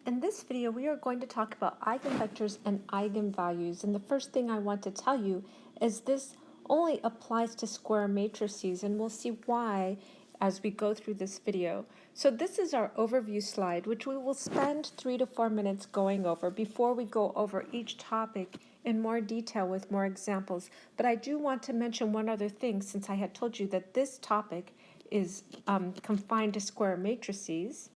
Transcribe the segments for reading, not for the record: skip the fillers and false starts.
In this video, we are going to talk about eigenvectors and eigenvalues. And the first thing I want to tell you is this only applies to square matrices, and we'll see why as we go through this video. So this is our overview slide, which we will spend 3 to 4 minutes going over before we go over each topic in more detail with more examples. But I do want to mention one other thing, since I had told you that this topic is confined to square matrices.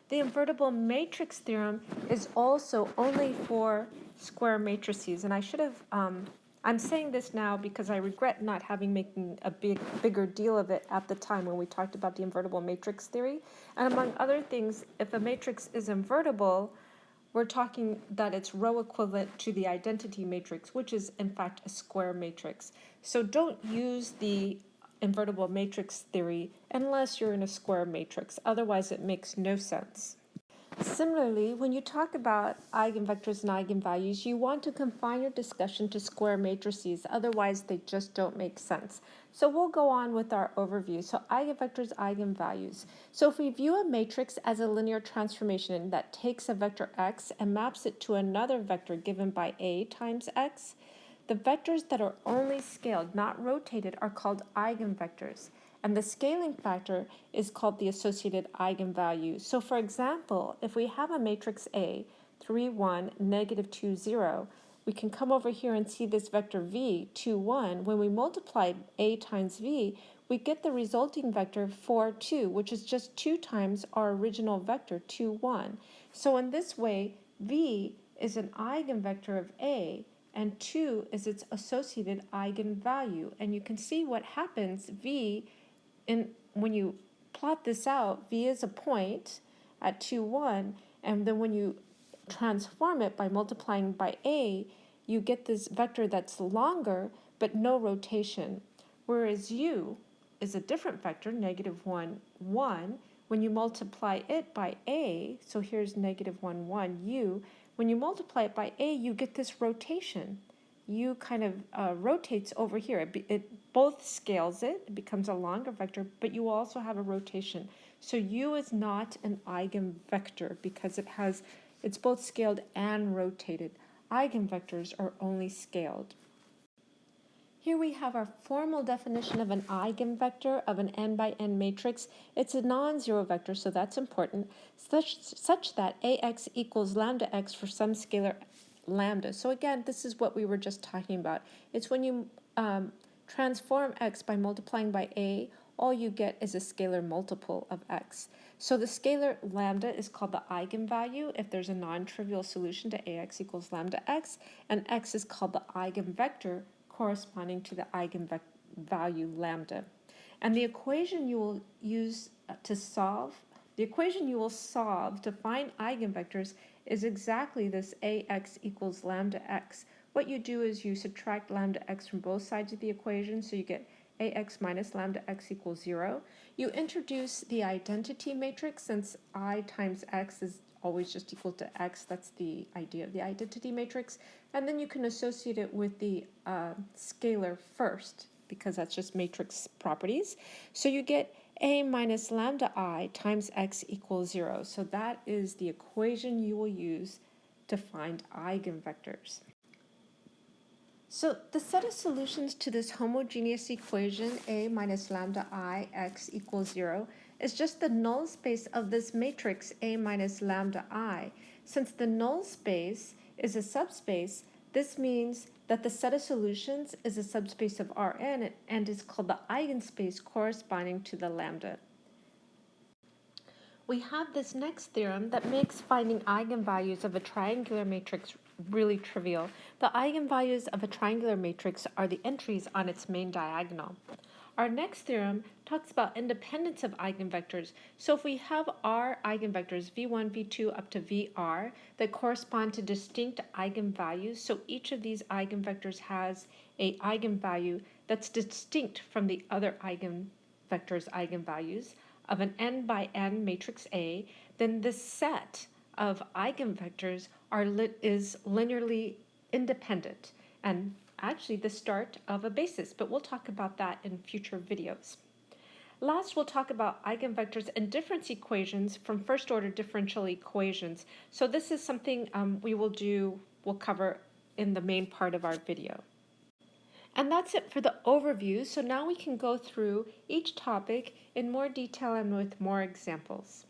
The invertible matrix theorem is also only for square matrices, and I should have, I'm saying this now because I regret not having making a bigger deal of it at the time when we talked about the invertible matrix theory. And among other things, if a matrix is invertible, we're talking that it's row equivalent to the identity matrix, which is in fact a square matrix. So don't use the invertible matrix theory unless you're in a square matrix. Otherwise, it makes no sense. Similarly, when you talk about eigenvectors and eigenvalues, you want to confine your discussion to square matrices. Otherwise, they just don't make sense. So we'll go on with our overview. So eigenvectors, eigenvalues. So if we view a matrix as a linear transformation that takes a vector x and maps it to another vector given by a times x, the vectors that are only scaled, not rotated, are called eigenvectors. And the scaling factor is called the associated eigenvalue. So for example, if we have a matrix A, 3, 1, negative 2, 0, we can come over here and see this vector v, 2, 1. When we multiply A times v, we get the resulting vector 4, 2, which is just 2 times our original vector, 2, 1. So in this way, v is an eigenvector of A, and 2 is its associated eigenvalue. And you can see what happens. When you plot this out, v is a point at 2, 1, and then when you transform it by multiplying by a, you get this vector that's longer but no rotation. Whereas u is a different vector, negative 1, 1. When you multiply it by a, so here's negative 1, 1, u, when you multiply it by a, you get this rotation. U kind of rotates over here. It both scales it becomes a longer vector, but you also have a rotation. So U is not an eigenvector because it's both scaled and rotated. Eigenvectors are only scaled. Here we have our formal definition of an eigenvector of an n by n matrix. It's a non-zero vector, so that's important, such that ax equals lambda x for some scalar lambda. So again, this is what we were just talking about. It's when you transform x by multiplying by a, all you get is a scalar multiple of x. So the scalar lambda is called the eigenvalue if there's a non-trivial solution to ax equals lambda x, and x is called the eigenvector corresponding to the eigenvalue lambda. And the equation you will use to solve, the equation you will solve to find eigenvectors is exactly this ax equals lambda x. What you do is you subtract lambda x from both sides of the equation, so you get ax minus lambda x equals 0. You introduce the identity matrix, since I times x is always just equal to x. That's the idea of the identity matrix. And then you can associate it with the scalar first, because that's just matrix properties. So you get a minus lambda I times x equals 0. So that is the equation you will use to find eigenvectors. So the set of solutions to this homogeneous equation, a minus lambda I x equals 0, is just the null space of this matrix a minus lambda I. Since the null space is a subspace, this means that the set of solutions is a subspace of Rn and is called the eigenspace corresponding to the lambda. We have this next theorem that makes finding eigenvalues of a triangular matrix really trivial. The eigenvalues of a triangular matrix are the entries on its main diagonal. Our next theorem talks about independence of eigenvectors. So if we have our eigenvectors, v1, v2, up to vr, that correspond to distinct eigenvalues, so each of these eigenvectors has an eigenvalue that's distinct from the other eigenvectors' eigenvalues of an n by n matrix A, then this set of eigenvectors is linearly independent, and actually the start of a basis, but we'll talk about that in future videos. Last, we'll talk about eigenvectors and difference equations from first-order differential equations. So this is something we'll cover in the main part of our video. And that's it for the overview. So now we can go through each topic in more detail and with more examples.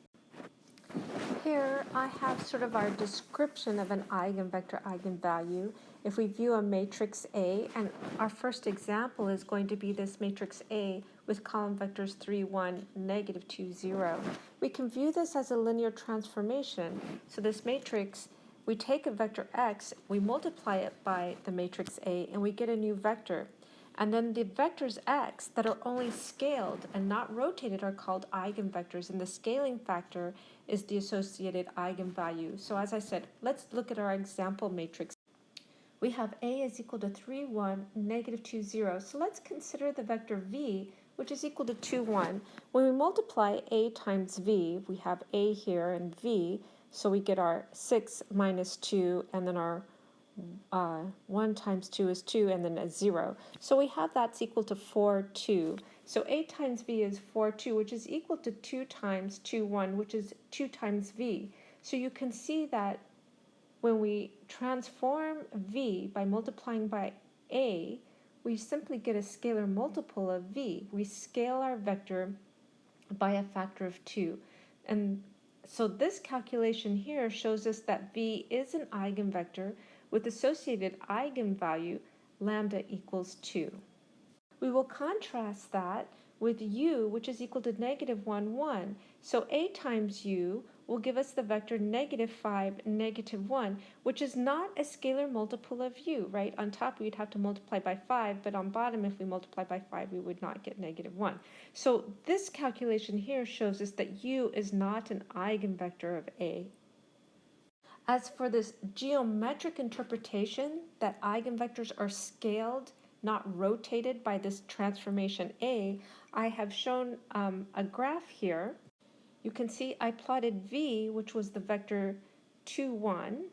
Here I have sort of our description of an eigenvector eigenvalue. If we view a matrix A, and our first example is going to be this matrix A with column vectors 3, 1, negative 2, 0. We can view this as a linear transformation. So this matrix, we take a vector x, we multiply it by the matrix A, and we get a new vector. And then the vectors x that are only scaled and not rotated are called eigenvectors, and the scaling factor is the associated eigenvalue. So as I said, let's look at our example matrix. We have A is equal to 3, 1, negative 2, 0. So let's consider the vector v, which is equal to 2, 1. When we multiply A times v, we have A here and v, so we get our 6 minus 2, and then our 1 times 2 is 2, and then a 0. So we have that's equal to 4, 2. So A times V is 4, 2, which is equal to 2 times 2, 1, which is 2 times V. So you can see that when we transform V by multiplying by A, we simply get a scalar multiple of V. We scale our vector by a factor of 2. And so this calculation here shows us that V is an eigenvector with associated eigenvalue lambda equals 2. We will contrast that with u, which is equal to negative 1, 1. So A times u will give us the vector negative 5, negative 1, which is not a scalar multiple of u, right? On top we'd have to multiply by 5, but on bottom if we multiply by 5 we would not get negative 1. So this calculation here shows us that u is not an eigenvector of A. As for this geometric interpretation that eigenvectors are scaled, not rotated by this transformation A, I have shown a graph here. You can see I plotted V, which was the vector 2, 1,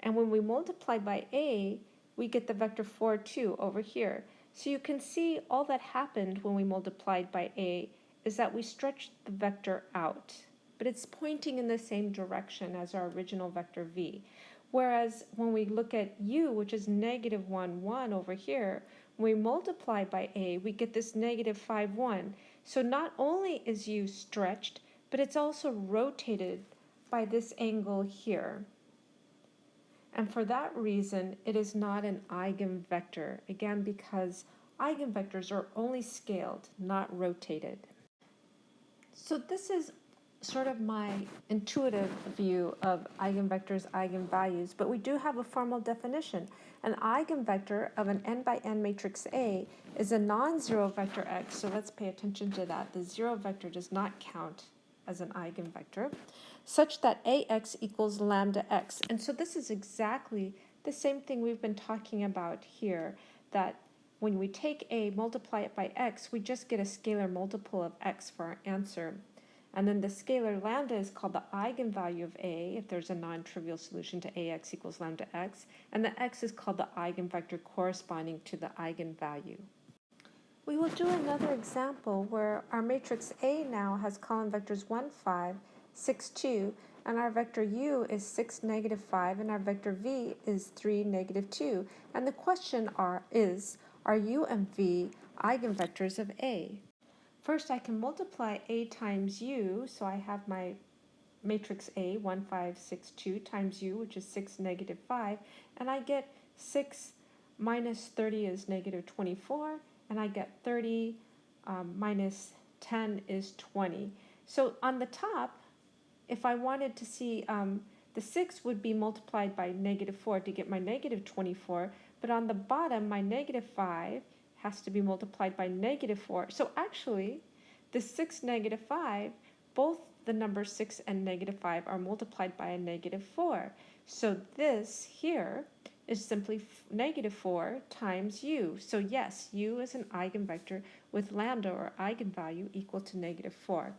and when we multiply by A, we get the vector 4, 2 over here. So you can see all that happened when we multiplied by A is that we stretched the vector out, but it's pointing in the same direction as our original vector v. Whereas when we look at u, which is negative 1, 1 over here, when we multiply by a, we get this negative 5, 1. So not only is u stretched, but it's also rotated by this angle here. And for that reason, it is not an eigenvector, again because eigenvectors are only scaled, not rotated. So this is sort of my intuitive view of eigenvectors, eigenvalues, but we do have a formal definition. An eigenvector of an n by n matrix A is a non-zero vector x, so let's pay attention to that. The zero vector does not count as an eigenvector, such that ax equals lambda x. And so this is exactly the same thing we've been talking about here, that when we take a, multiply it by x, we just get a scalar multiple of x for our answer. And then the scalar lambda is called the eigenvalue of A if there's a non-trivial solution to Ax equals lambda x, and the x is called the eigenvector corresponding to the eigenvalue. We will do another example where our matrix A now has column vectors 1, 5, 6, 2, and our vector u is 6, negative 5, and our vector v is 3, negative 2. And the question is, are u and v eigenvectors of A? First, I can multiply A times U, so I have my matrix A, 1, 5, 6, 2, times U, which is 6, negative 5, and I get 6 minus 30 is negative 24, and I get 30 minus 10 is 20. So on the top, if I wanted to see, the 6 would be multiplied by negative 4 to get my negative 24, but on the bottom, my negative 5 has to be multiplied by negative 4. So actually, the 6, negative 5, both the numbers 6 and negative 5 are multiplied by a negative 4. So this here is simply negative 4 times u. So yes, u is an eigenvector with lambda or eigenvalue equal to negative 4.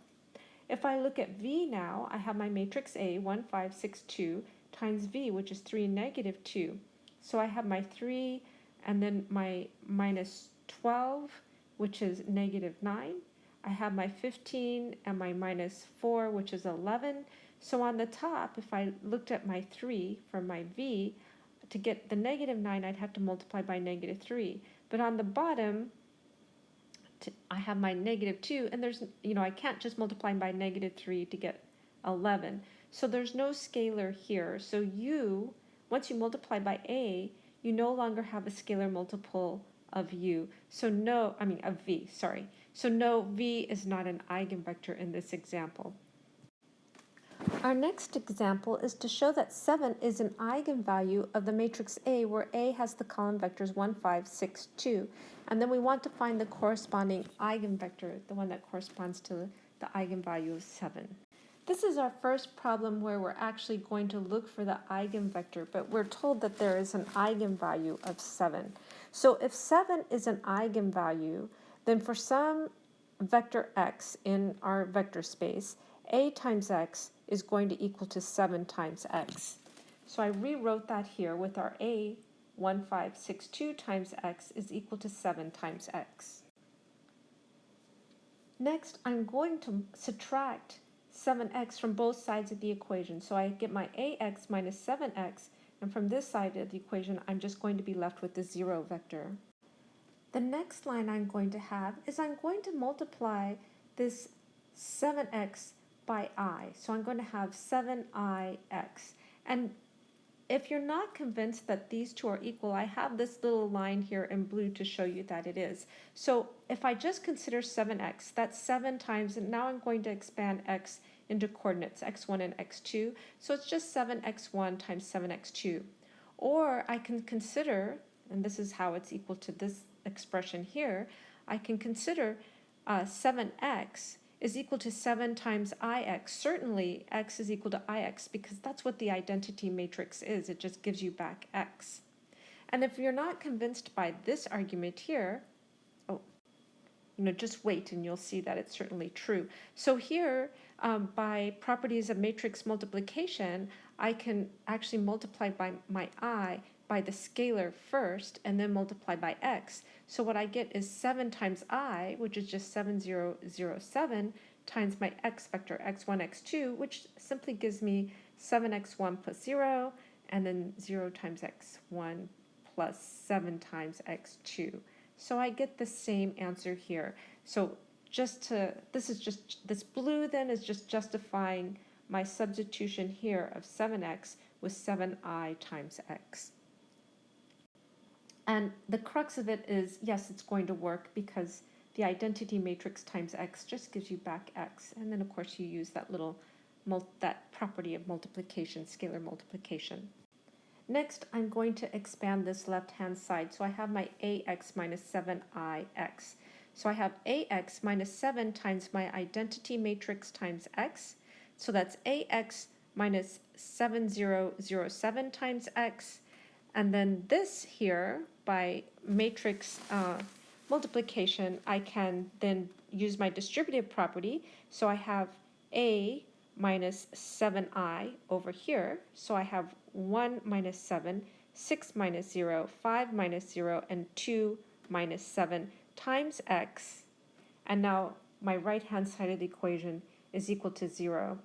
If I look at v now, I have my matrix A, 1, 5, 6, 2, times v, which is 3, negative 2. So I have my 3 and then my minus 12, which is negative 9. I have my 15 and my minus 4, which is 11. So on the top, if I looked at my 3 for my v, to get the negative 9, I'd have to multiply by negative 3. But on the bottom, I have my negative 2, and there's, I can't just multiply by negative 3 to get 11. So there's no scalar here. So once you multiply by a, you no longer have a scalar multiple of u. So of v, sorry. So no, v is not an eigenvector in this example. Our next example is to show that 7 is an eigenvalue of the matrix A, where A has the column vectors 1, 5, 6, 2. And then we want to find the corresponding eigenvector, the one that corresponds to the eigenvalue of 7. This is our first problem where we're actually going to look for the eigenvector, but we're told that there is an eigenvalue of 7. So if 7 is an eigenvalue, then for some vector x in our vector space, a times x is going to equal to 7 times x. So I rewrote that here with our a 1, 5, 6, 2 times x is equal to 7 times x. Next, I'm going to subtract 7x from both sides of the equation. So I get my ax minus 7x, and from this side of the equation, I'm just going to be left with the 0 vector. The next line I'm going to have is I'm going to multiply this 7x by I. So I'm going to have 7ix. And if you're not convinced that these two are equal, I have this little line here in blue to show you that it is. So if I just consider 7x, that's 7 times, and now I'm going to expand x into coordinates, x1 and x2. So it's just 7x1 times 7x2. Or I can consider, and this is how it's equal to this expression here, I can consider 7x is equal to 7 times ix. Certainly x is equal to ix because that's what the identity matrix is. It just gives you back x. And if you're not convinced by this argument here, just wait and you'll see that it's certainly true. So here, by properties of matrix multiplication, I can actually multiply by my I by the scalar first and then multiply by x. So what I get is 7 times I, which is just 7007, times my x vector x1, x2, which simply gives me 7x1 plus 0, and then 0 times x1 plus 7 times x2. So I get the same answer here. So this blue then is just justifying my substitution here of 7x with 7I times x. And the crux of it is, yes, it's going to work because the identity matrix times x just gives you back x. And then, of course, you use that that property of multiplication, scalar multiplication. Next, I'm going to expand this left-hand side. So I have my ax minus 7ix. So I have ax minus 7 times my identity matrix times x. So that's ax minus 7007 times x. And then this here, by matrix multiplication, I can then use my distributive property. So I have a minus 7i over here. So I have 1 minus 7, 6 minus 0, 5 minus 0, and 2 minus 7 times x. And now my right-hand side of the equation is equal to 0.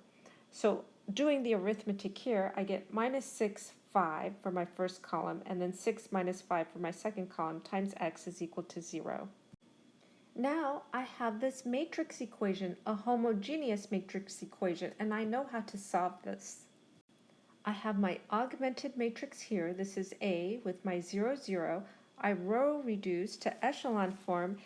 So doing the arithmetic here, I get minus 6, 5 for my first column, and then 6 minus 5 for my second column, times x is equal to 0. Now I have this matrix equation, a homogeneous matrix equation, and I know how to solve this. I have my augmented matrix here. This is A with my 0, 0. I row reduce to echelon form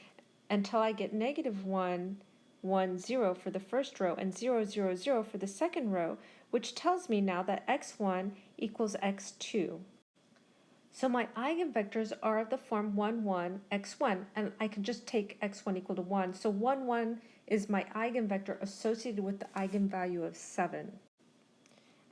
until I get negative 1, 1, 0 for the first row and 0, 0, 0 for the second row, which tells me now that x1 equals x2. So my eigenvectors are of the form 1, 1, x1, and I can just take x1 equal to 1. So 1, 1 is my eigenvector associated with the eigenvalue of 7.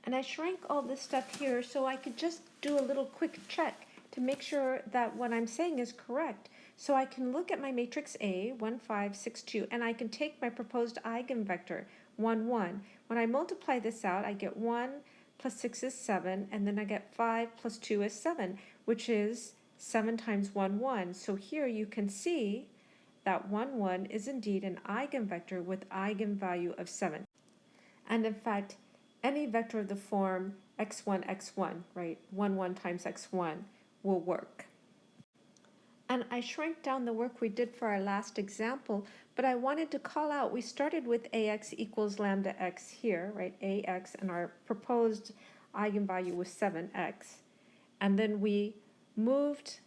And I shrank all this stuff here so I could just do a little quick check to make sure that what I'm saying is correct. So I can look at my matrix A, 1, 5, 6, 2, and I can take my proposed eigenvector, 1, 1. When I multiply this out, I get 1 plus 6 is 7, and then I get 5 plus 2 is 7, which is 7 times 1, 1. So here you can see that 1, 1 is indeed an eigenvector with eigenvalue of 7. And in fact, any vector of the form x1, x1, right, 1, 1 times x1 will work. And I shrank down the work we did for our last example, but I wanted to call out, we started with ax equals lambda x here, right, ax, and our proposed eigenvalue was 7x. And then we moved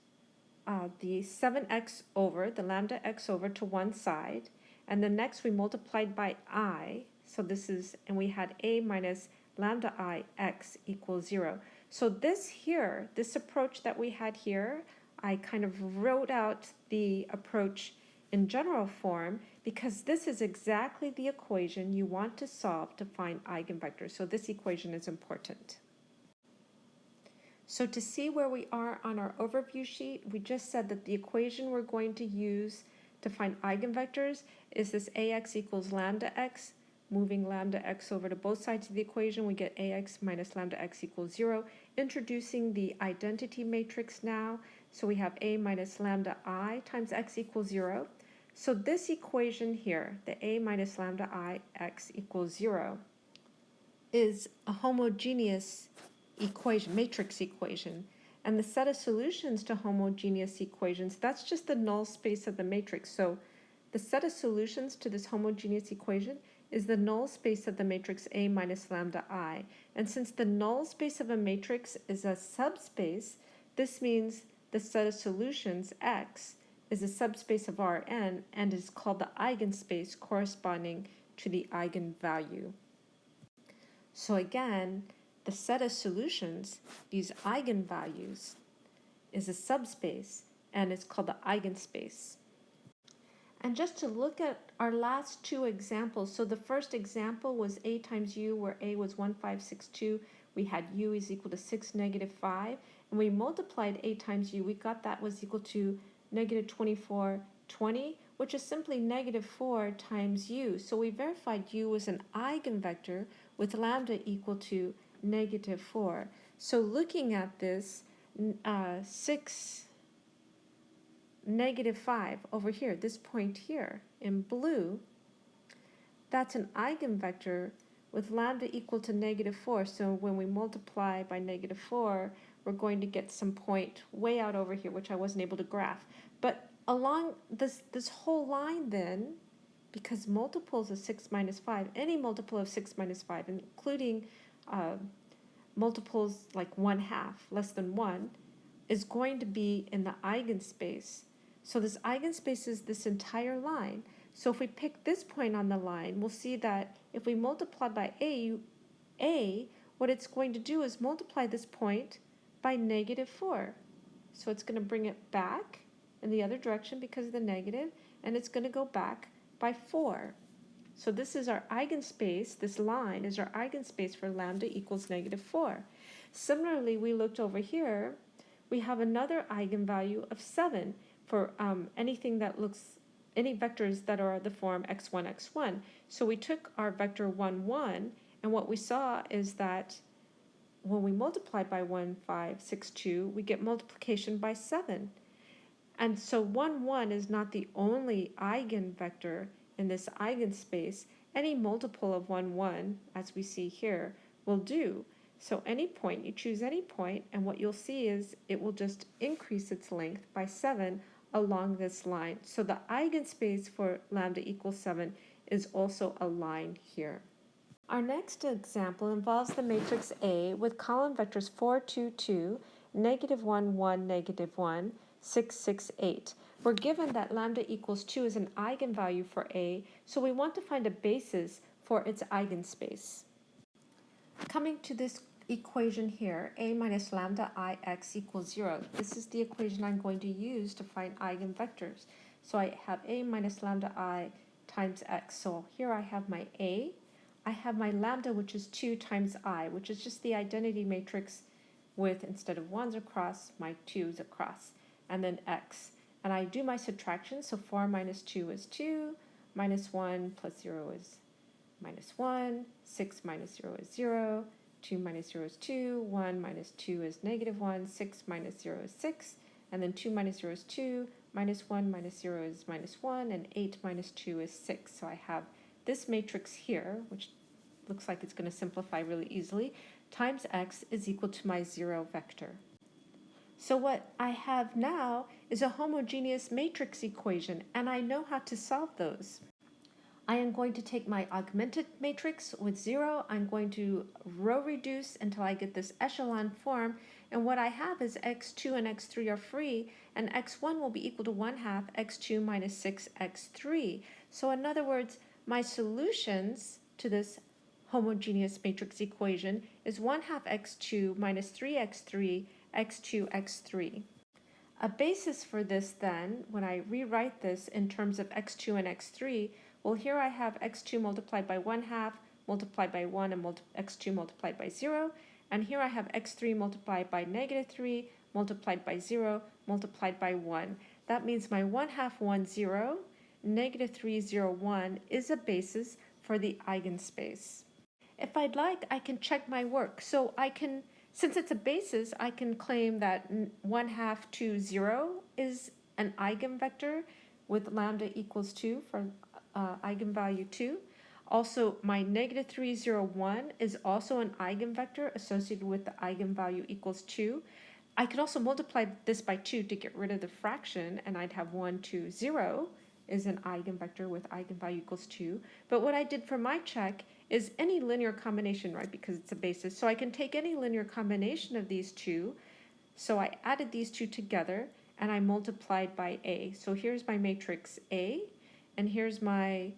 the 7x over, the lambda x over to one side, and then next we multiplied by I, so this is, and we had a minus lambda I x equals 0. So this here, this approach that we had here, I kind of wrote out the approach in general form because this is exactly the equation you want to solve to find eigenvectors. So this equation is important. So to see where we are on our overview sheet, we just said that the equation we're going to use to find eigenvectors is this ax equals lambda x. Moving lambda x over to both sides of the equation, we get ax minus lambda x equals 0. Introducing the identity matrix now, so we have a minus lambda I times x equals 0. So this equation here, the a minus lambda I x equals 0, is a homogeneous equation, matrix equation. And the set of solutions to homogeneous equations, that's just the null space of the matrix. So the set of solutions to this homogeneous equation is the null space of the matrix A minus lambda I. And since the null space of a matrix is a subspace, this means the set of solutions, X, is a subspace of Rn and is called the eigenspace corresponding to the eigenvalue. So again, the set of solutions, these eigenvalues, is a subspace and it's called the eigenspace. And just to look at our last two examples, so the first example was a times u, where a was 1562. We had u is equal to 6, negative 5. And we multiplied a times u. We got that was equal to negative 24, 20, which is simply negative 4 times u. So we verified u was an eigenvector with lambda equal to negative 4. So looking at this, 6, negative 5 over here, this point here in blue, that's an eigenvector with lambda equal to negative 4. So when we multiply by negative 4, we're going to get some point way out over here, which I wasn't able to graph. But along this whole line then, because multiples of 6 minus 5, any multiple of 6 minus 5, including multiples like 1/2, less than 1, is going to be in the eigenspace. So this eigenspace is this entire line. So if we pick this point on the line, we'll see that if we multiply by a, what it's going to do is multiply this point by negative 4. So it's going to bring it back in the other direction because of the negative, and it's going to go back by 4. So this is our eigenspace, this line is our eigenspace for lambda equals negative 4. Similarly, we looked over here, we have another eigenvalue of 7 for anything that looks, any vectors that are the form x1, x1. So we took our vector 1, 1, and what we saw is that when we multiply by 1, 5, 6, 2, we get multiplication by 7. And so 1, 1 is not the only eigenvector in this eigenspace. Any multiple of 1, 1, as we see here, will do. So any point, you choose any point, and what you'll see is it will just increase its length by 7 along this line. So the eigenspace for lambda equals 7 is also a line here. Our next example involves the matrix A with column vectors 4, 2, 2, negative 1, 1, negative 1, 6, 6, 8. We're given that lambda equals 2 is an eigenvalue for A, so we want to find a basis for its eigenspace. Coming to this equation here, a minus lambda I x equals 0. This is the equation I'm going to use to find eigenvectors. So I have a minus lambda I times x. So here I have my a. I have my lambda, which is 2 times I, which is just the identity matrix with, instead of 1's across, my 2's across, and then x. And I do my subtraction, so 4 minus 2 is 2, minus 1 plus 0 is minus 1, 6 minus 0 is 0, 2 minus 0 is 2, 1 minus 2 is negative 1, 6 minus 0 is 6, and then 2 minus 0 is 2, minus 1 minus 0 is minus 1, and 8 minus 2 is 6. So I have this matrix here, which looks like it's going to simplify really easily, times x is equal to my 0 vector. So what I have now is a homogeneous matrix equation, and I know how to solve those. I am going to take my augmented matrix with 0. I'm going to row reduce until I get this echelon form. And what I have is x2 and x3 are free, and x1 will be equal to 1/2 x2 minus 6x3. So in other words, my solutions to this homogeneous matrix equation is 1/2 x2 minus 3x3 x2 x3. A basis for this then, when I rewrite this in terms of x2 and x3, well, here I have x2 multiplied by 1/2 multiplied by 1 and x2 multiplied by 0. And here I have x3 multiplied by -3 multiplied by 0 multiplied by 1. That means my 1/2 1 0, -3 0 1 is a basis for the eigenspace. If I'd like, I can check my work. So I can, since it's a basis, I can claim that 1/2 2 0 is an eigenvector with lambda equals 2 for eigenvalue 2. Also, my -3 0 1 is also an eigenvector associated with the eigenvalue equals 2. I could also multiply this by 2 to get rid of the fraction, and I'd have 1 2 0 is an eigenvector with eigenvalue equals 2. But what I did for my check is any linear combination, right, because it's a basis. So I can take any linear combination of these two. So I added these two together, and I multiplied by A. So here's my matrix A, and here's my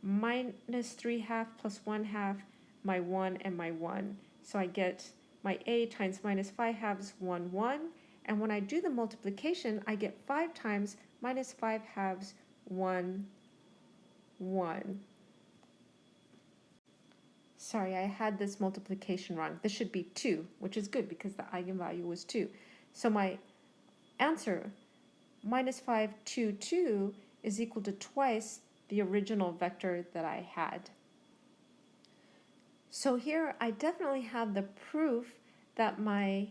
minus 3/2 plus 1/2, my 1 and my 1. So I get my A times minus 5/2, 1, 1. And when I do the multiplication, I get 5 times minus 5/2, 1, 1. Sorry, I had this multiplication wrong. This should be 2, which is good because the eigenvalue was 2. So my answer, minus 5, 2, 2, is equal to twice the original vector that I had. So here I definitely have the proof that my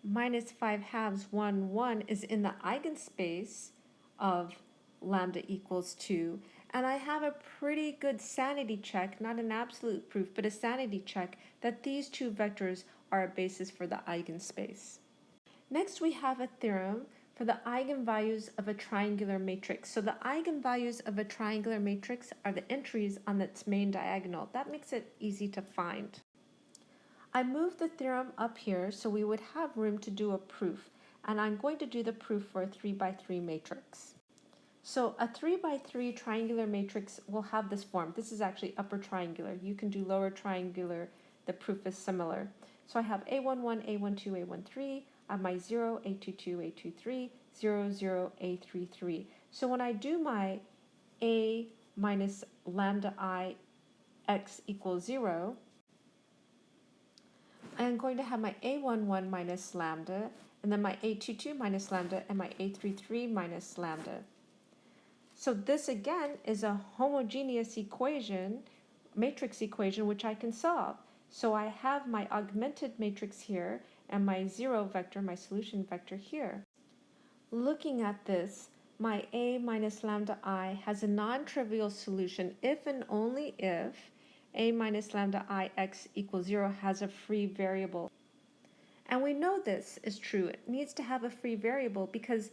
minus 5/2, 1, 1 is in the eigenspace of lambda equals 2. And I have a pretty good sanity check, not an absolute proof, but a sanity check that these two vectors are a basis for the eigenspace. Next, we have a theorem for the eigenvalues of a triangular matrix. So the eigenvalues of a triangular matrix are the entries on its main diagonal. That makes it easy to find. I moved the theorem up here so we would have room to do a proof. And I'm going to do the proof for a 3×3 matrix. So a 3×3 triangular matrix will have this form. This is actually upper triangular. You can do lower triangular. The proof is similar. So I have A11, A12, A13. I have my 0, A22, A23, 0, 0, A33. So when I do my A minus lambda I x equals 0, I am going to have my A11 minus lambda, and then my A22 minus lambda, and my A33 minus lambda. So this again is a homogeneous equation, matrix equation, which I can solve. So I have my augmented matrix here and my 0 vector, my solution vector here. Looking at this, my A minus lambda I has a non-trivial solution if and only if A minus lambda I x equals 0 has a free variable. And we know this is true. It needs to have a free variable because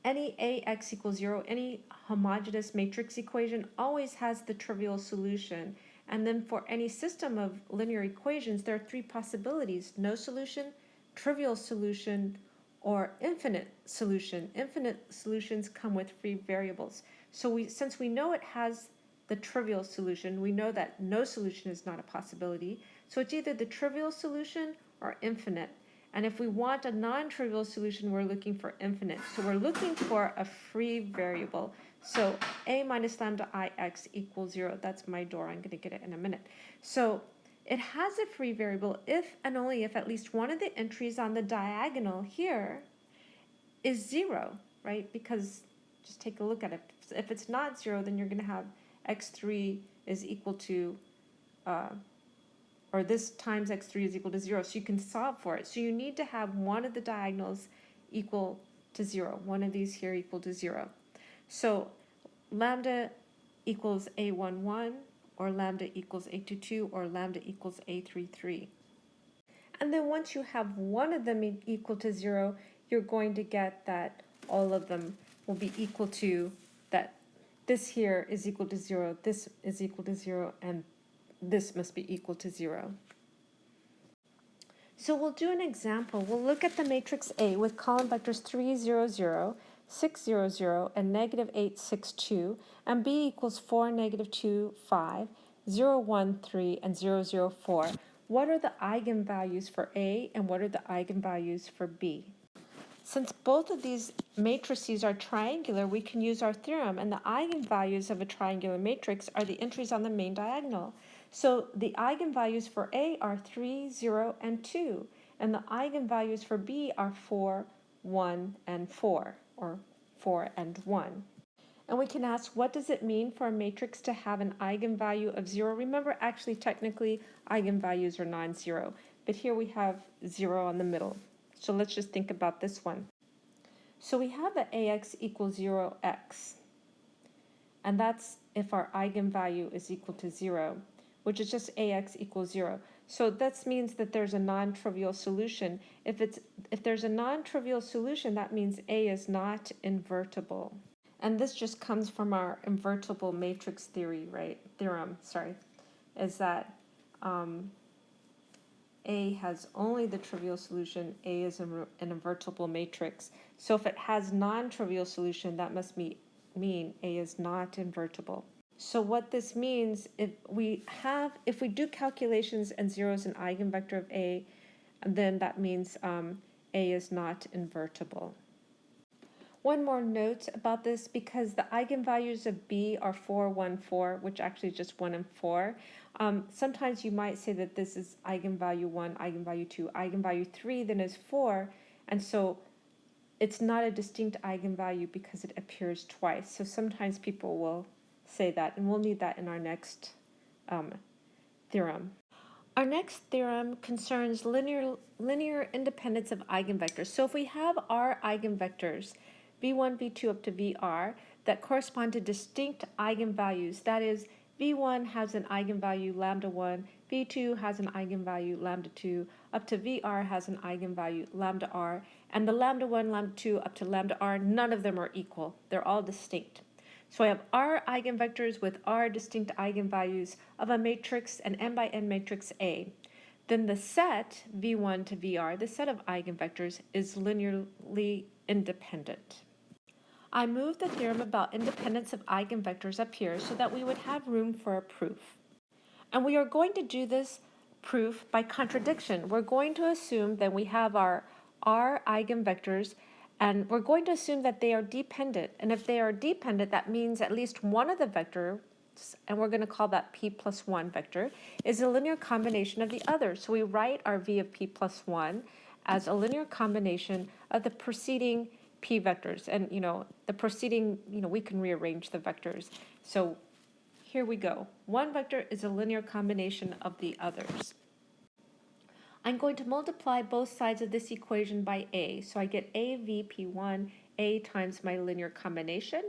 any ax equals 0, any homogeneous matrix equation always has the trivial solution. And then for any system of linear equations, there are 3 possibilities: no solution, trivial solution, or infinite solution. Infinite solutions come with free variables. So since we know it has the trivial solution, we know that no solution is not a possibility. So it's either the trivial solution or infinite. And if we want a non-trivial solution, we're looking for infinite. So we're looking for a free variable. So A minus lambda I x equals 0. That's my door. I'm going to get it in a minute. So it has a free variable if and only if at least one of the entries on the diagonal here is 0, right? Because just take a look at it. If it's not 0, then you're going to have x3 is equal to or this times x3 is equal to 0, so you can solve for it. So you need to have one of the diagonals equal to 0. One of these here equal to 0. So lambda equals A11, or lambda equals A22, or lambda equals A33. And then once you have one of them equal to 0, you're going to get that all of them will be equal to that. This here is equal to 0, this is equal to 0, and this must be equal to 0. So we'll do an example. We'll look at the matrix A with column vectors 3, 0, 0, 6, 0, 0, and negative 8, 6, 2, and B equals 4, negative 2, 5, 0, 1, 3, and 0, 0, 4. What are the eigenvalues for A and what are the eigenvalues for B? Since both of these matrices are triangular, we can use our theorem, and the eigenvalues of a triangular matrix are the entries on the main diagonal. So the eigenvalues for A are 3, 0, and 2, and the eigenvalues for B are 4, 1, and 4, or 4 and 1. And we can ask, what does it mean for a matrix to have an eigenvalue of 0? Remember, actually, technically, eigenvalues are non-zero, but here we have 0 on the middle. So let's just think about this one. So we have that AX equals 0x, and that's if our eigenvalue is equal to 0, which is just AX equals 0. So that means that there's a non-trivial solution. If there's a non-trivial solution, that means A is not invertible. And this just comes from our invertible matrix theory, right? Theorem, sorry, is that A has only the trivial solution. A is an invertible matrix. So if it has non-trivial solution, that must mean A is not invertible. So what this means, if we do calculations and 0 is an eigenvector of A, then that means A is not invertible. One more note about this, because the eigenvalues of B are 4, 1, 4, which actually is just 1 and 4. Sometimes you might say that this is eigenvalue 1, eigenvalue 2, eigenvalue 3, then is 4, and so it's not a distinct eigenvalue because it appears twice. So sometimes people will say that, and we'll need that in our next theorem. Our next theorem concerns linear independence of eigenvectors. So if we have our eigenvectors, v1, v2 up to vr, that correspond to distinct eigenvalues, that is, v1 has an eigenvalue lambda 1, v2 has an eigenvalue lambda 2, up to vr has an eigenvalue lambda r, and the lambda 1, lambda 2 up to lambda r, none of them are equal. They're all distinct. So I have r eigenvectors with r distinct eigenvalues of a matrix, an n by n matrix A. Then the set v1 to vr, the set of eigenvectors, is linearly independent. I moved the theorem about independence of eigenvectors up here so that we would have room for a proof. And we are going to do this proof by contradiction. We're going to assume that we have our r eigenvectors, and we're going to assume that they are dependent. And if they are dependent, that means at least one of the vectors, and we're going to call that p plus 1 vector, is a linear combination of the other. So we write our v of p plus 1 as a linear combination of the preceding p vectors. And, the preceding, we can rearrange the vectors. So here we go. One vector is a linear combination of the others. I'm going to multiply both sides of this equation by A. So I get A vp1, A times my linear combination.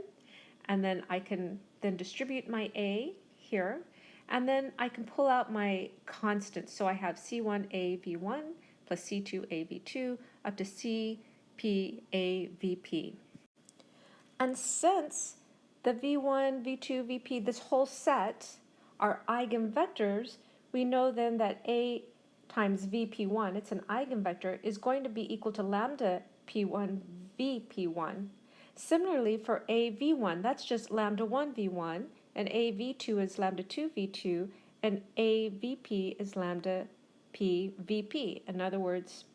And then I can then distribute my A here. And then I can pull out my constants. So I have C1A v1 plus C2A v2 up to CPA vp. And since the v1, v2, vp, this whole set are eigenvectors, we know then that A times vp1, it's an eigenvector, is going to be equal to lambda p1 vp1. Similarly, for a v1, that's just lambda 1 v1, and a v2 is lambda 2 v2, and a vp is lambda p vp. In other words,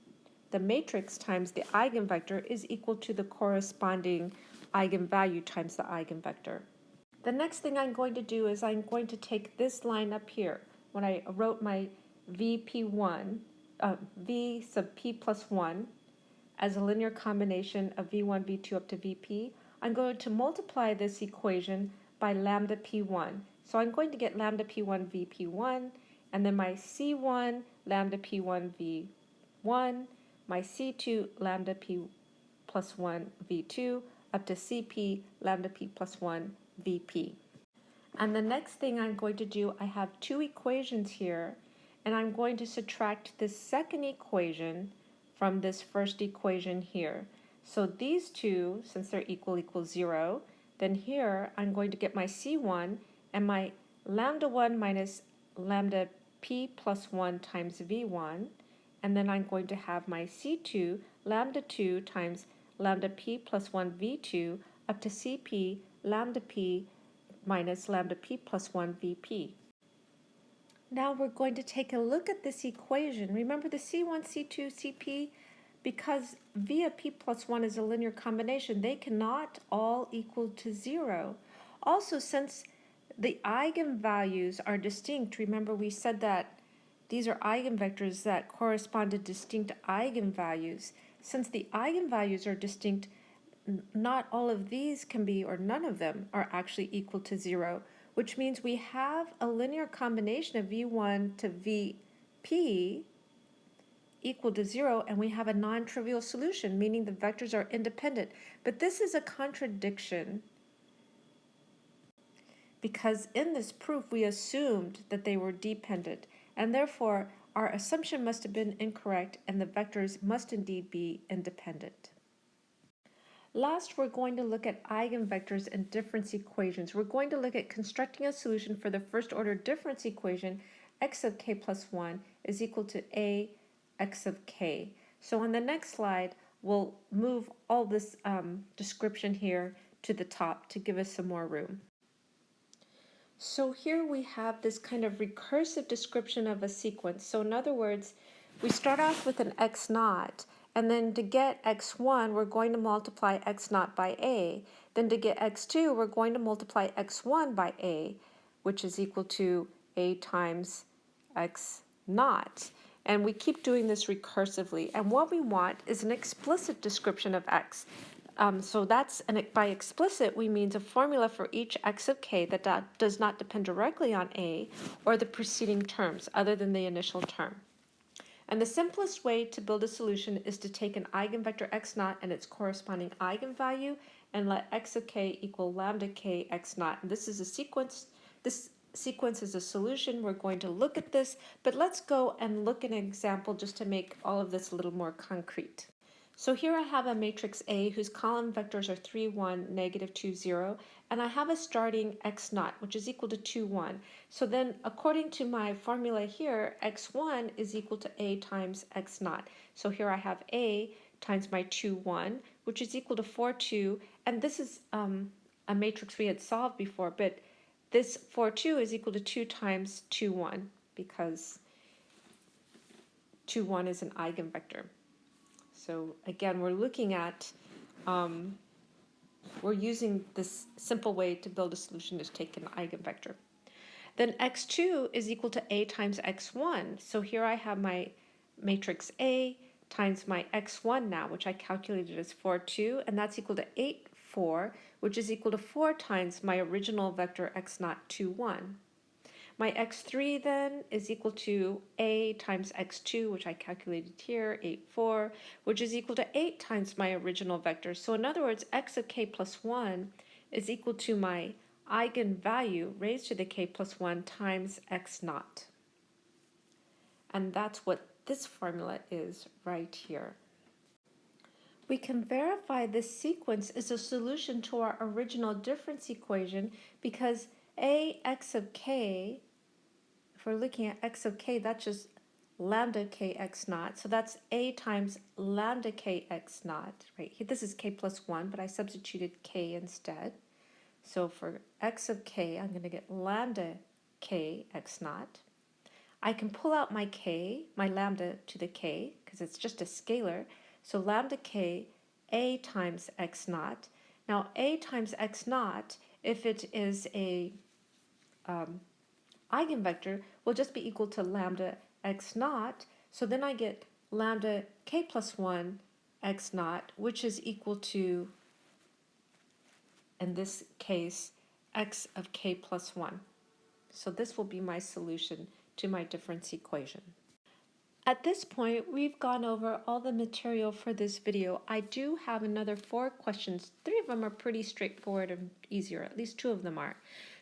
the matrix times the eigenvector is equal to the corresponding eigenvalue times the eigenvector. The next thing I'm going to do is I'm going to take this line up here. When I wrote my vp1, v sub p plus 1 as a linear combination of v1, v2 up to vp, I'm going to multiply this equation by lambda p1. So I'm going to get lambda p1 vp1, and then my c1 lambda p1 v1, my c2 lambda p plus 1 v2 up to cp lambda p plus 1 vp. And the next thing I'm going to do, I have two equations here, and I'm going to subtract this second equation from this first equation here. So these two, since they're equal 0, then here I'm going to get my C1 and my lambda 1 minus lambda p plus 1 times V1, and then I'm going to have my C2 lambda 2 times lambda p plus 1 V2 up to Cp lambda p minus lambda p plus 1 Vp. Now we're going to take a look at this equation. Remember the C1, C2, Cp, because V of p plus 1 is a linear combination, they cannot all equal to 0. Also, since the eigenvalues are distinct, remember we said that these are eigenvectors that correspond to distinct eigenvalues. Since the eigenvalues are distinct, not all of these can be, or none of them are actually equal to 0, which means we have a linear combination of V1 to Vp equal to 0, and we have a non-trivial solution, meaning the vectors are independent. But this is a contradiction because in this proof we assumed that they were dependent, and therefore our assumption must have been incorrect and the vectors must indeed be independent. Last, we're going to look at eigenvectors and difference equations. We're going to look at constructing a solution for the first order difference equation, x of k plus 1 is equal to a x of k. So on the next slide, we'll move all this description here to the top to give us some more room. So here we have this kind of recursive description of a sequence. So in other words, we start off with an x naught, and then to get x1, we're going to multiply x naught by a. Then to get x2, we're going to multiply x1 by a, which is equal to a times x naught. And we keep doing this recursively. And what we want is an explicit description of x. So that's, and by explicit, we mean a formula for each x of k that does not depend directly on a or the preceding terms other than the initial term. And the simplest way to build a solution is to take an eigenvector x naught and its corresponding eigenvalue and let x of k equal lambda k x naught. And this is a sequence. This sequence is a solution. We're going to look at this, but let's go and look at an example just to make all of this a little more concrete. So here I have a matrix A whose column vectors are 3, 1, negative 2, 0, and I have a starting x naught, which is equal to 2, 1. So then, according to my formula here, x1 is equal to a times x naught. So here I have a times my 2, 1, which is equal to 4, 2, and this is a matrix we had solved before, but this 4, 2 is equal to 2 times 2, 1, because 2, 1 is an eigenvector. So again, we're looking at, we're using this simple way to build a solution to take an eigenvector. Then x2 is equal to a times x1. So here I have my matrix A times my x1 now, which I calculated as 4, 2, and that's equal to 8, 4, which is equal to 4 times my original vector x naught 2, 1. My x3 then is equal to a times x2, which I calculated here, 8, 4, which is equal to 8 times my original vector. So in other words, x of k plus 1 is equal to my eigenvalue raised to the k plus 1 times x naught. And that's what this formula is right here. We can verify this sequence is a solution to our original difference equation because a x of k, if we're looking at x of k, that's just lambda k x naught. So that's a times lambda k x naught, right? This is k plus 1, but I substituted k instead. So for x of k, I'm going to get lambda k x naught. I can pull out my k, my lambda to the k, because it's just a scalar. So lambda k, a times x naught. Now a times x naught, if it is a eigenvector, will just be equal to lambda x naught. So then I get lambda k plus 1 x naught, which is equal to, in this case, x of k plus 1. So this will be my solution to my difference equation. At this point, we've gone over all the material for this video. I do have another 4 questions. 3 of them are pretty straightforward and easier, at least 2 of them are.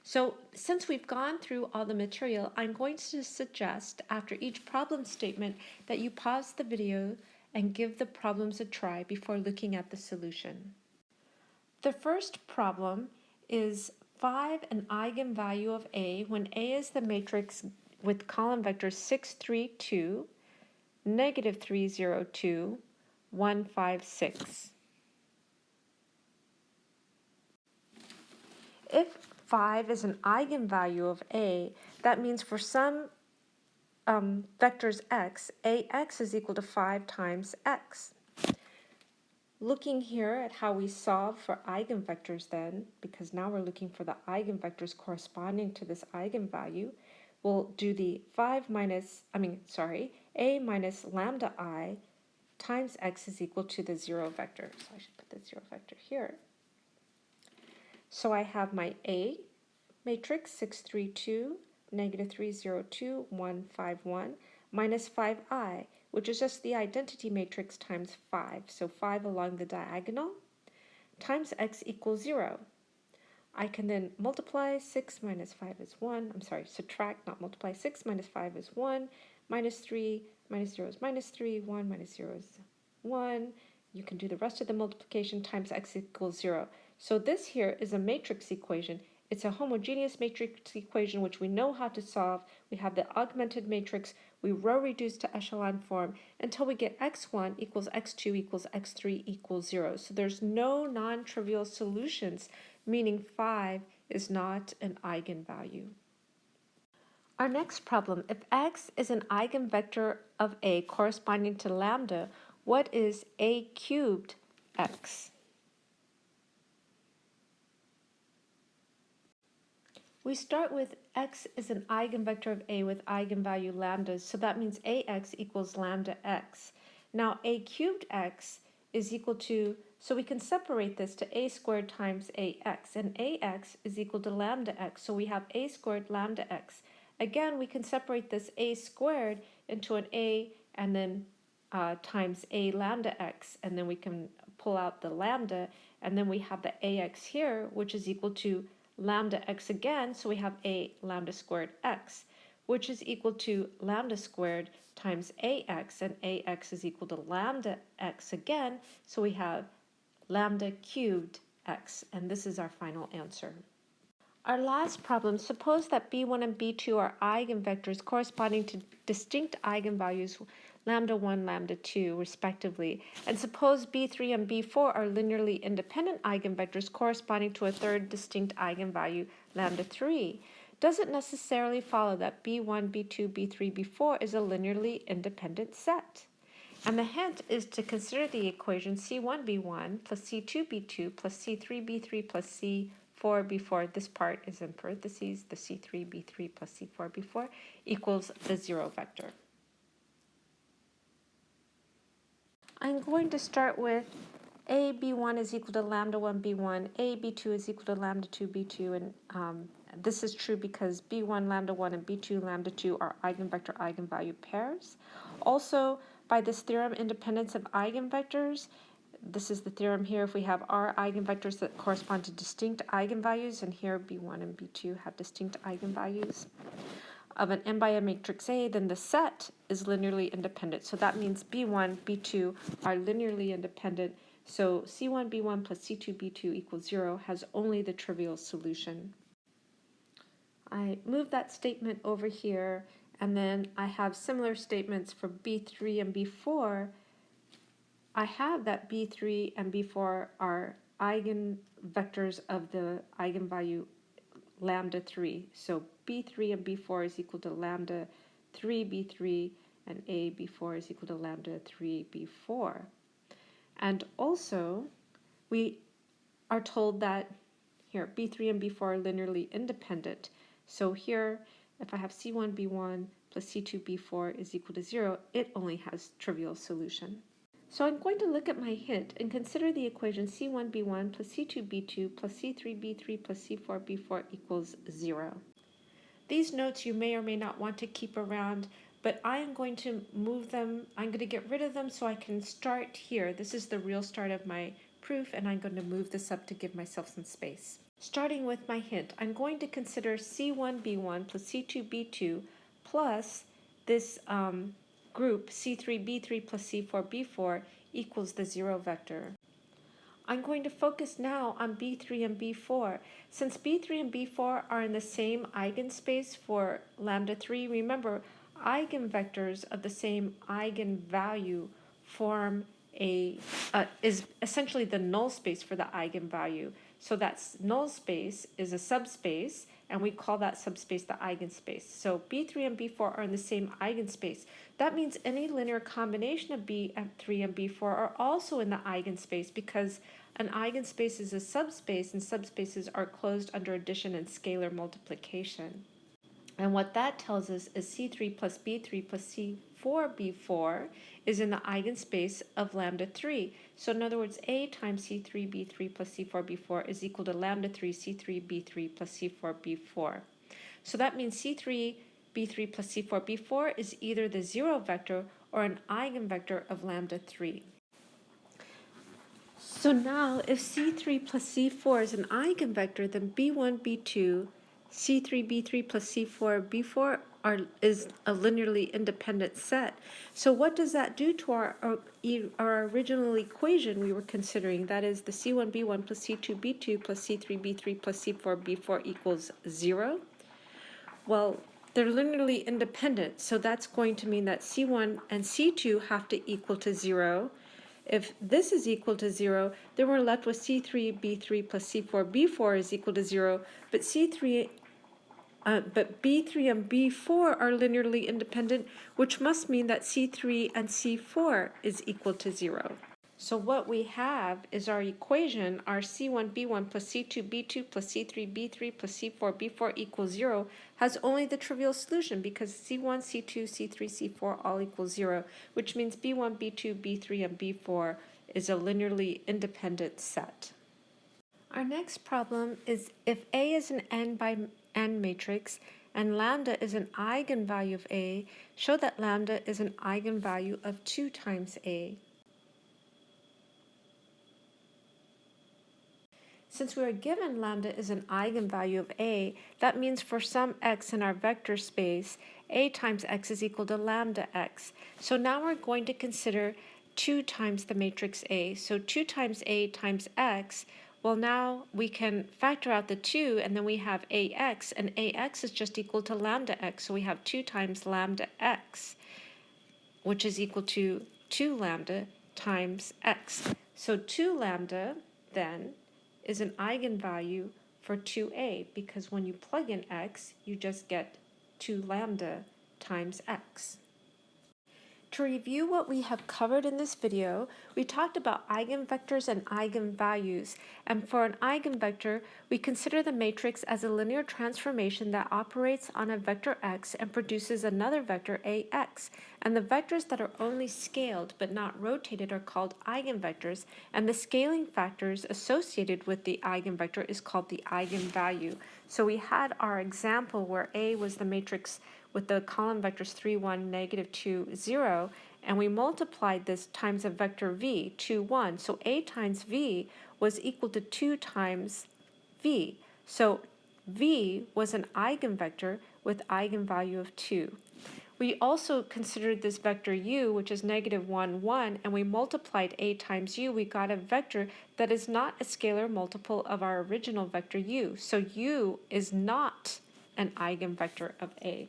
So since we've gone through all the material, I'm going to suggest after each problem statement that you pause the video and give the problems a try before looking at the solution. The first problem is 5 an eigenvalue of A when A is the matrix with column vectors 6, 3, 2, negative 3, 0, 2, 1, 5, 6. If 5 is an eigenvalue of A, that means for some vectors x, ax is equal to 5 times x. Looking here at how we solve for eigenvectors then, because now we're looking for the eigenvectors corresponding to this eigenvalue, we'll do the a minus lambda I times x is equal to the 0 vector. So I should put the 0 vector here. So I have my A matrix 6, 3, 2, negative 3, 0, 2, 1, 5, 1, minus 5i, which is just the identity matrix times 5. So 5 along the diagonal times x equals 0. I can then multiply 6 minus 5 is 1. Subtract, not multiply. 6 minus 5 is 1. Minus 3, minus 0 is minus 3. 1 minus 0 is 1. You can do the rest of the multiplication times x equals 0. So this here is a matrix equation. It's a homogeneous matrix equation which we know how to solve. We have the augmented matrix. We row reduce to echelon form until we get x1 equals x2 equals x3 equals 0. So there's no non-trivial solutions, meaning 5 is not an eigenvalue. Our next problem, if x is an eigenvector of A corresponding to lambda, what is A cubed x? We start with x is an eigenvector of A with eigenvalue lambdas, so that means ax equals lambda x. Now A cubed x is equal to, so we can separate this to a squared times ax, and ax is equal to lambda x, so we have a squared lambda x. Again, we can separate this a squared into an a and then times a lambda x, and then we can pull out the lambda, and then we have the ax here, which is equal to lambda x again, so we have a lambda squared x, which is equal to lambda squared times ax, and ax is equal to lambda x again, so we have lambda cubed x, and this is our final answer. Our last problem, suppose that b1 and b2 are eigenvectors corresponding to distinct eigenvalues lambda 1, lambda 2, respectively, and suppose b3 and b4 are linearly independent eigenvectors corresponding to a third distinct eigenvalue, lambda 3. Does it necessarily follow that b1, b2, b3, b4 is a linearly independent set? And the hint is to consider the equation c1b1 plus c2b2 plus c3b3 plus c4b4, this part is in parentheses, the c3b3 plus c4b4 equals the 0 vector. I'm going to start with a b1 is equal to lambda 1 b1, a b2 is equal to lambda 2 b2, and this is true because b1 lambda 1 and b2 lambda 2 are eigenvector eigenvalue pairs. Also, by this theorem independence of eigenvectors, this is the theorem here. If we have r eigenvectors that correspond to distinct eigenvalues, and here b1 and b2 have distinct eigenvalues of an n by n matrix A, then the set is linearly independent. So that means b1, b2 are linearly independent. So c1, b1 plus c2, b2 equals 0 has only the trivial solution. I move that statement over here, and then I have similar statements for b3 and b4. I have that b3 and b4 are eigenvectors of the eigenvalue lambda 3. So b3 and b4 is equal to lambda 3 b3, and a b4 is equal to lambda 3 b4. And also, we are told that here b3 and b4 are linearly independent. So here, if I have c1 b1 plus c2 b4 is equal to 0, it only has trivial solution. So I'm going to look at my hint and consider the equation c1 b1 plus c2 b2 plus c3 b3 plus c4 b4 equals 0. These notes you may or may not want to keep around, but I am going to move them, I'm going to get rid of them so I can start here. This is the real start of my proof, and I'm going to move this up to give myself some space. Starting with my hint, I'm going to consider C1b1 plus C2b2 plus this group C3b3 plus C4b4 equals the 0 vector. I'm going to focus now on B3 and B4. Since B3 and B4 are in the same eigenspace for lambda 3, remember, eigenvectors of the same eigenvalue form is essentially the null space for the eigenvalue. So that null space is a subspace, and we call that subspace the eigenspace. So B3 and B4 are in the same eigenspace. That means any linear combination of B3 and B4 are also in the eigenspace, because an eigenspace is a subspace, and subspaces are closed under addition and scalar multiplication. And what that tells us is C3 plus B3 plus C4 B4 is in the eigenspace of lambda 3. So in other words, A times C3 B3 plus C4 B4 is equal to lambda 3 C3 B3 plus C4 B4. So that means C3 B3 plus C4 B4 is either the 0 vector or an eigenvector of lambda 3. So now if C3 plus C4 is an eigenvector, then B1, B2, C3, B3 plus C4, B4 is a linearly independent set. So what does that do to our original equation we were considering? That is the C1, B1 plus C2, B2 plus C3, B3 plus C4, B4 equals 0. Well, they're linearly independent, so that's going to mean that C1 and C2 have to equal to 0. If this is equal to 0, then we're left with C3 B3 plus C4 B4 is equal to 0, but B3 and B4 are linearly independent, which must mean that C3 and C4 is equal to 0. So what we have is our equation, our C1 B1 plus C2 B2 plus C3 B3 plus C4 B4 equals 0, has only the trivial solution, because C1, C2, C3, C4 all equal 0, which means B1, B2, B3, and B4 is a linearly independent set. Our next problem is if A is an n by n matrix and lambda is an eigenvalue of A, show that lambda is an eigenvalue of 2 times A. Since we are given lambda is an eigenvalue of A, that means for some x in our vector space, A times x is equal to lambda x. So now we're going to consider 2 times the matrix A. So 2 times A times x, well, now we can factor out the 2, and then we have AX, and AX is just equal to lambda x. So we have 2 times lambda x, which is equal to 2 lambda times x. So 2 lambda, then, is an eigenvalue for 2a, because when you plug in x, you just get 2 lambda times x. To review what we have covered in this video, we talked about eigenvectors and eigenvalues, and for an eigenvector, we consider the matrix as a linear transformation that operates on a vector x and produces another vector ax, and the vectors that are only scaled but not rotated are called eigenvectors, and the scaling factors associated with the eigenvector is called the eigenvalue. So we had our example where A was the matrix with the column vectors 3, 1, negative 2, 0, and we multiplied this times a vector v, 2, 1. So A times v was equal to 2 times v. So v was an eigenvector with eigenvalue of 2. We also considered this vector u, which is negative 1, 1, and we multiplied A times u. We got a vector that is not a scalar multiple of our original vector u. So u is not an eigenvector of A.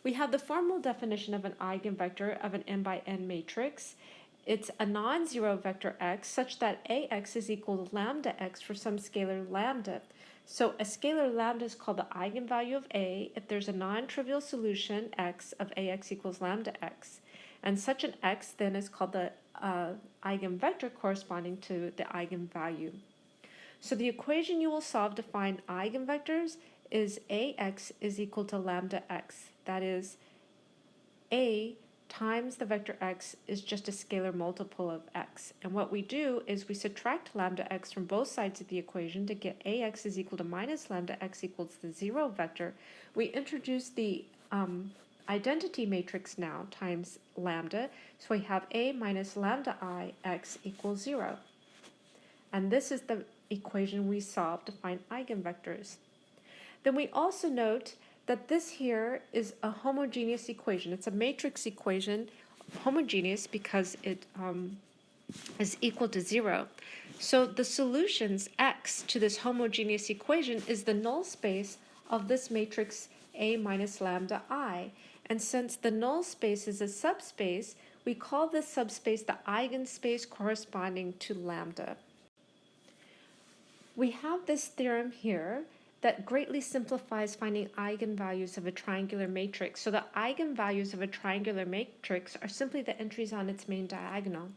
We have the formal definition of an eigenvector of an n by n matrix. It's a non-zero vector x such that ax is equal to lambda x for some scalar lambda. So a scalar lambda is called the eigenvalue of A if there's a non-trivial solution x of ax equals lambda x. And such an x then is called the eigenvector corresponding to the eigenvalue. So the equation you will solve to find eigenvectors is ax is equal to lambda x. That is, A times the vector x is just a scalar multiple of x. And what we do is we subtract lambda x from both sides of the equation to get ax is equal to minus lambda x equals the 0 vector. We introduce the identity matrix now times lambda. So we have A minus lambda I x equals 0. And this is the equation we solved to find eigenvectors. Then we also note that this here is a homogeneous equation. It's a matrix equation, homogeneous because it is equal to 0. So the solutions x to this homogeneous equation is the null space of this matrix A minus lambda I. And since the null space is a subspace, we call this subspace the eigenspace corresponding to lambda. We have this theorem here that greatly simplifies finding eigenvalues of a triangular matrix. So the eigenvalues of a triangular matrix are simply the entries on its main diagonal.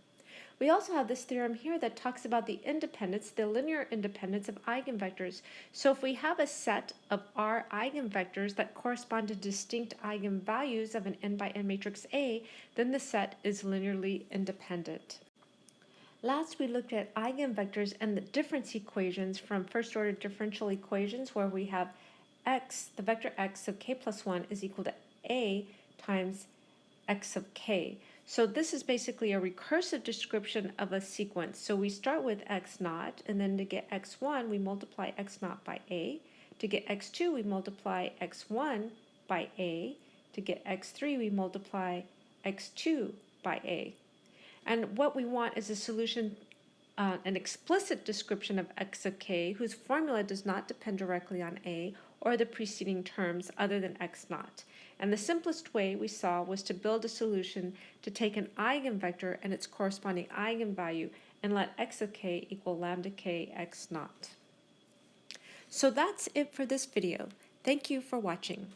We also have this theorem here that talks about the independence, the linear independence of eigenvectors. So if we have a set of R eigenvectors that correspond to distinct eigenvalues of an n by n matrix A, then the set is linearly independent. Last, we looked at eigenvectors and the difference equations from first-order differential equations where we have x, the vector x of k plus 1 is equal to a times x of k. So this is basically a recursive description of a sequence. So we start with x naught, and then to get x1, we multiply x naught by a. To get x2, we multiply x1 by a. To get x3, we multiply x2 by a. And what we want is a solution, an explicit description of x of k, whose formula does not depend directly on a or the preceding terms other than x naught. And the simplest way we saw was to build a solution to take an eigenvector and its corresponding eigenvalue and let x of k equal lambda k x naught. So that's it for this video. Thank you for watching.